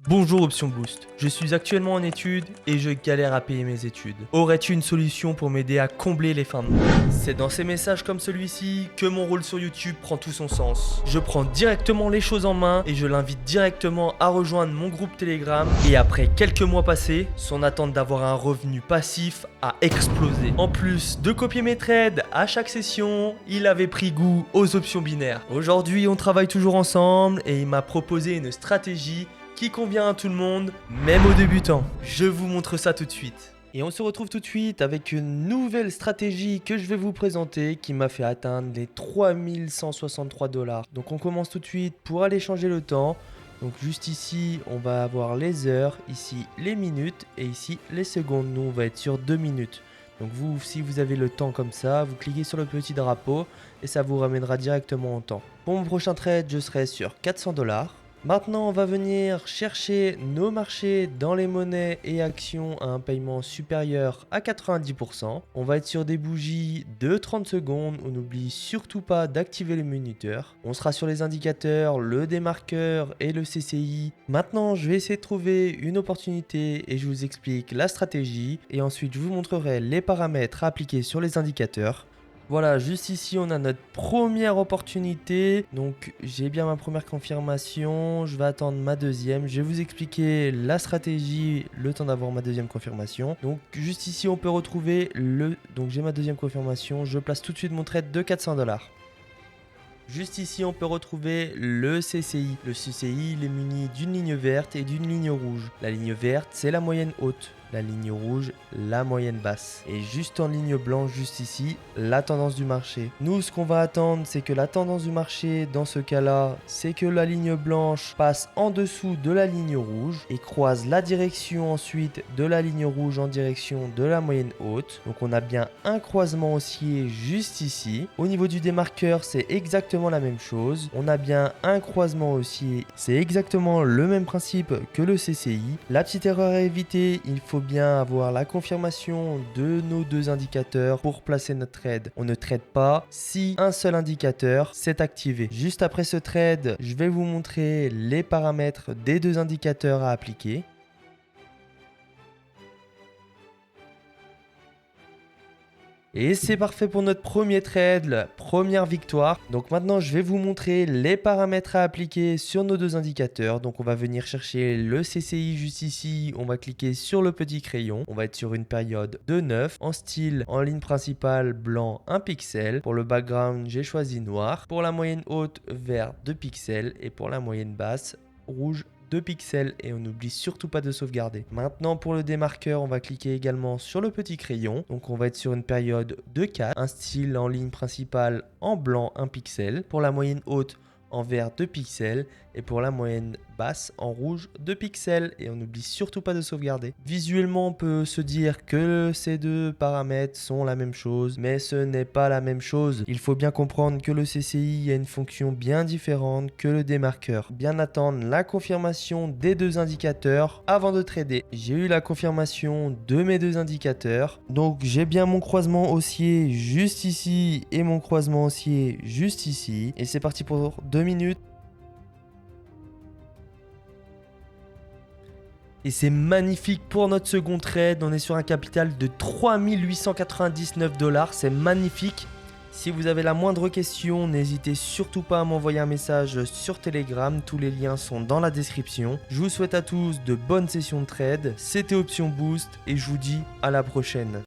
Bonjour Option Boost, je suis actuellement en études et je galère à payer mes études. Aurais-tu une solution pour m'aider à combler les fins de mois? C'est dans ces messages comme celui-ci que mon rôle sur YouTube prend tout son sens. Je prends directement les choses en main et je l'invite directement à rejoindre mon groupe Telegram et après quelques mois passés, son attente d'avoir un revenu passif a explosé. En plus de copier mes trades à chaque session, il avait pris goût aux options binaires. Aujourd'hui, on travaille toujours ensemble et il m'a proposé une stratégie qui convient à tout le monde, même aux débutants. Je vous montre ça tout de suite. Et on se retrouve tout de suite avec une nouvelle stratégie que je vais vous présenter qui m'a fait atteindre les 3163 $. Donc on commence tout de suite pour aller changer le temps. Donc juste ici, on va avoir les heures, ici les minutes et ici les secondes. Nous, on va être sur 2 minutes. Donc vous, si vous avez le temps comme ça, vous cliquez sur le petit drapeau et ça vous ramènera directement en temps. Pour mon prochain trade, je serai sur 400 $. Maintenant, on va venir chercher nos marchés dans les monnaies et actions à un paiement supérieur à 90%. On va être sur des bougies de 30 secondes. On n'oublie surtout pas d'activer le minuteur. On sera sur les indicateurs, le démarqueur et le CCI. Maintenant, je vais essayer de trouver une opportunité et je vous explique la stratégie. Et ensuite, je vous montrerai les paramètres à appliquer sur les indicateurs. Voilà, juste ici, on a notre première opportunité. Donc, j'ai bien ma première confirmation. Je vais attendre ma deuxième. Je vais vous expliquer la stratégie, le temps d'avoir ma deuxième confirmation. Donc, juste ici, on peut retrouver le... Donc, j'ai ma deuxième confirmation. Je place tout de suite mon trade de 400 $. Juste ici, on peut retrouver le CCI. Le CCI, il est muni d'une ligne verte et d'une ligne rouge. La ligne verte, c'est la moyenne haute. La ligne rouge, la moyenne basse. Et juste en ligne blanche, juste ici, la tendance du marché. Nous, ce qu'on va attendre, c'est que la tendance du marché, dans ce cas-là, c'est que la ligne blanche passe en dessous de la ligne rouge et croise la direction ensuite de la ligne rouge en direction de la moyenne haute. Donc, on a bien un croisement haussier juste ici. Au niveau du démarqueur, c'est exactement la même chose. On a bien un croisement haussier. C'est exactement le même principe que le CCI. La petite erreur à éviter, il faut bien avoir la confirmation de nos deux indicateurs pour placer notre trade. On ne trade pas si un seul indicateur s'est activé. Juste après ce trade, je vais vous montrer les paramètres des deux indicateurs à appliquer. Et c'est parfait pour notre premier trade, la première victoire. Donc maintenant, je vais vous montrer les paramètres à appliquer sur nos deux indicateurs. Donc on va venir chercher le CCI juste ici. On va cliquer sur le petit crayon. On va être sur une période de 9 en style, en ligne principale, blanc 1 pixel. Pour le background, j'ai choisi noir. Pour la moyenne haute, vert 2 pixels. Et pour la moyenne basse, rouge 2 pixels et on n'oublie surtout pas de sauvegarder. Maintenant pour le démarqueur, on va cliquer également sur le petit crayon. Donc on va être sur une période de 4, un style en ligne principale en blanc 1 pixel. Pour la moyenne haute en vert 2 pixels et pour la moyenne basse en rouge 2 pixels et on n'oublie surtout pas de sauvegarder. Visuellement on peut se dire que ces deux paramètres sont la même chose mais ce n'est pas la même chose. Il faut bien comprendre que le CCI a une fonction bien différente que le démarqueur. Bien attendre la confirmation des deux indicateurs avant de trader. J'ai eu la confirmation de mes deux indicateurs donc j'ai bien mon croisement haussier juste ici et mon croisement haussier juste ici et c'est parti pour 2 minutes. Et c'est magnifique pour notre second trade. On est sur un capital de 3899 $. C'est magnifique. Si vous avez la moindre question, n'hésitez surtout pas à m'envoyer un message sur Telegram. Tous les liens sont dans la description. Je vous souhaite à tous de bonnes sessions de trade. C'était Option Boost et je vous dis à la prochaine.